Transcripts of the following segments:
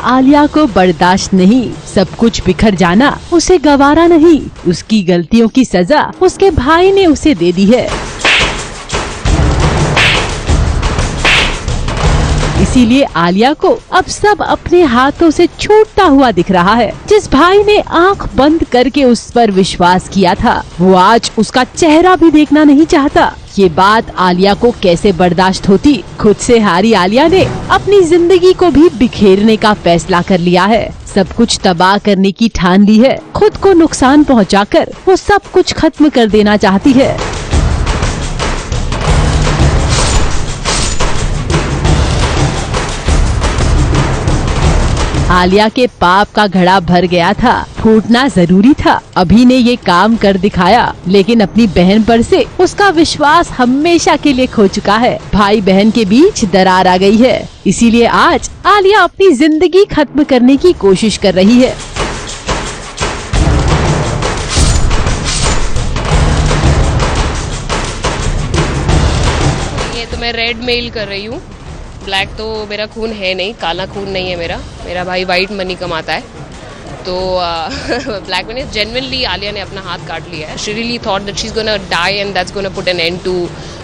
आलिया को बर्दाश्त नहीं। सब कुछ बिखर जाना उसे गवारा नहीं। उसकी गलतियों की सजा उसके भाई ने उसे दे दी है। इसीलिए आलिया को अब सब अपने हाथों से छूटता हुआ दिख रहा है। जिस भाई ने आंख बंद करके उस पर विश्वास किया था, वो आज उसका चेहरा भी देखना नहीं चाहता। ये बात आलिया को कैसे बर्दाश्त होती। खुद से हारी आलिया ने अपनी जिंदगी को भी बिखेरने का फैसला कर लिया है। सब कुछ तबाह करने की ठान ली है। खुद को नुकसान पहुंचाकर वो सब कुछ खत्म कर देना चाहती है। आलिया के पाप का घड़ा भर गया था, फूटना जरूरी था। अभी ने ये काम कर दिखाया, लेकिन अपनी बहन पर से उसका विश्वास हमेशा के लिए खो चुका है। भाई बहन के बीच दरार आ गई है। इसीलिए आज आलिया अपनी जिंदगी खत्म करने की कोशिश कर रही है। ये तो मैं रेड मेल कर रही हूँ। ब्लैक तो मेरा खून है नहीं, काला खून नहीं है मेरा भाई वाइट मनी कमाता है। तो ब्लैक मनी जेन्युइनली आलिया ने अपना हाथ काट लिया है। She really thought that she is gonna die and that's gonna put an end to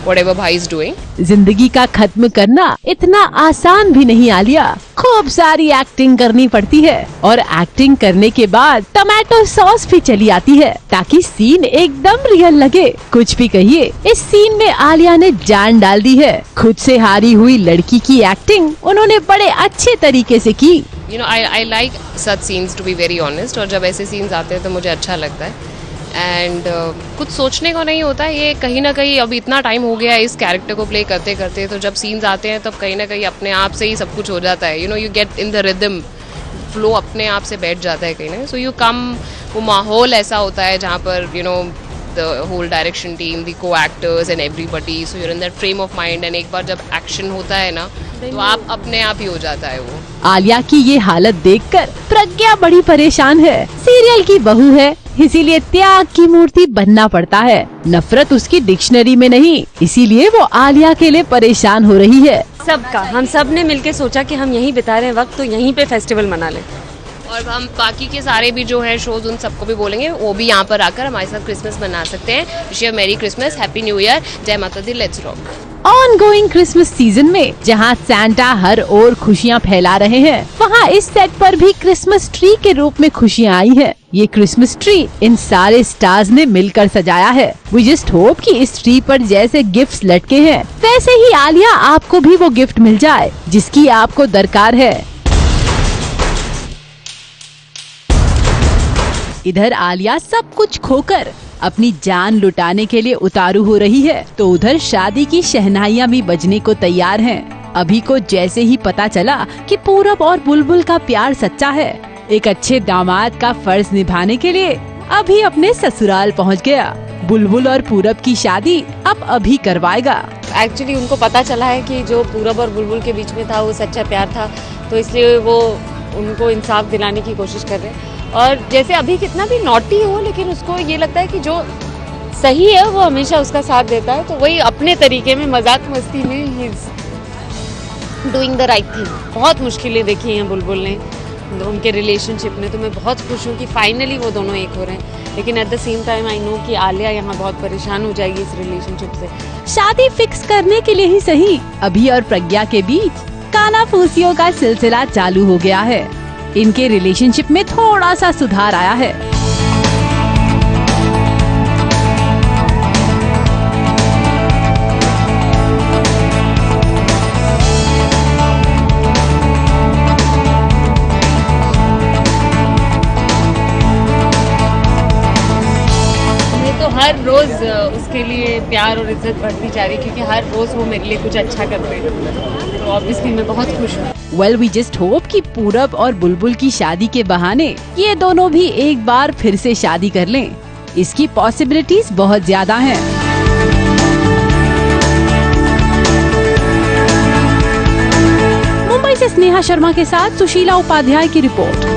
whatever भाई इज डूइंग। जिंदगी का खत्म करना इतना आसान भी नहीं आलिया। खूब सारी एक्टिंग करनी पड़ती है और एक्टिंग करने के बाद टमाटो सॉस भी चली आती है ताकि सीन एकदम रियल लगे। कुछ भी कहिए, इस सीन में आलिया ने जान डाल दी है। खुद से हारी हुई लड़की की एक्टिंग उन्होंने बड़े अच्छे तरीके से की। You know, I like such scenes to be very honest, और जब ऐसे सीन्स आते हैं तो मुझे अच्छा लगता है। एंड कुछ सोचने को नहीं होता है। ये कहीं ना कहीं अब इतना टाइम हो गया है इस कैरेक्टर को प्ले करते करते, तो जब सीन्स आते हैं तब कहीं ना कहीं अपने आप से ही सब कुछ हो जाता है। You get in the rhythm, flow अपने आप से बैठ जाता है कहीं ना। सो यू कम, वो माहौल ऐसा होता है जहाँ पर the whole direction team, the co-actors and everybody, so you're in that frame of mind, and एक बार जब एक्शन होता है ना तो आप अपने आप ही हो जाता है वो। आलिया की ये हालत देखकर प्रज्ञा बड़ी परेशान है। सीरियल की बहू है, इसीलिए त्याग की मूर्ति बनना पड़ता है। नफरत उसकी डिक्शनरी में नहीं, इसीलिए वो आलिया के लिए परेशान हो रही है। सबका हम सब ने मिलके सोचा कि हम यहीं बिता रहे वक्त, तो यहीं पे फेस्टिवल मना लें। और हम बाकी के सारे भी जो है शोज, उन सबको भी बोलेंगे वो भी यहाँ पर आकर हमारे साथ क्रिसमस मना सकते हैं। Wish you merry Christmas, happy new year, जय माता दी, let's rock. Ongoing Christmas season में जहाँ सैंटा हर ओर खुशियाँ फैला रहे हैं, वहाँ इस सेट पर भी क्रिसमस ट्री के रूप में खुशियाँ आई है। ये क्रिसमस ट्री इन सारे स्टार्स ने मिलकर सजाया है। वी जस्ट होप कि इस ट्री पर जैसे गिफ्ट्स लटके हैं, वैसे ही आलिया आपको भी वो गिफ्ट मिल जाए जिसकी आपको दरकार है। इधर आलिया सब कुछ खोकर अपनी जान लुटाने के लिए उतारू हो रही है, तो उधर शादी की शहनाइयाँ भी बजने को तैयार हैं। अभी को जैसे ही पता चला कि पूरब और बुलबुल का प्यार सच्चा है, एक अच्छे दामाद का फर्ज निभाने के लिए अभी अपने ससुराल पहुँच गया। बुलबुल और पूरब की शादी अब अभी करवाएगा। एक्चुअली उनको पता चला है कि जो पूरब और बुलबुल के बीच में था वो सच्चा प्यार था, तो इसलिए वो उनको इंसाफ दिलाने की कोशिश कर रहे हैं। और जैसे अभी कितना भी नॉटी हो, लेकिन उसको ये लगता है कि जो सही है वो हमेशा उसका साथ देता है, तो वही अपने तरीके में मजाक मस्ती में he is doing the right thing. बहुत मुश्किलें देखी हैं बुलबुल ने उनके रिलेशनशिप में, तो मैं बहुत खुश हूँ कि फाइनली वो दोनों एक हो रहे हैं। लेकिन at the same time I know कि आलिया यहाँ बहुत परेशान हो जाएगी इस रिलेशनशिप से। शादी फिक्स करने के लिए ही सही, अभी और प्रज्ञा के बीच कानाफूसियों का सिलसिला चालू हो गया है। इनके रिलेशनशिप में थोड़ा सा सुधार आया है। तो हर रोज उसके लिए प्यार और इज्जत बढ़ती जा रही है, क्योंकि हर रोज वो मेरे लिए कुछ अच्छा कर रहे हैं, तो ऑब्वियसली मैं बहुत खुश हूँ। वेल वी जस्ट होप कि पूरब और बुलबुल की शादी के बहाने ये दोनों भी एक बार फिर से शादी कर लें। इसकी पॉसिबिलिटीज बहुत ज्यादा हैं। मुंबई से स्नेहा शर्मा के साथ सुशीला उपाध्याय की रिपोर्ट।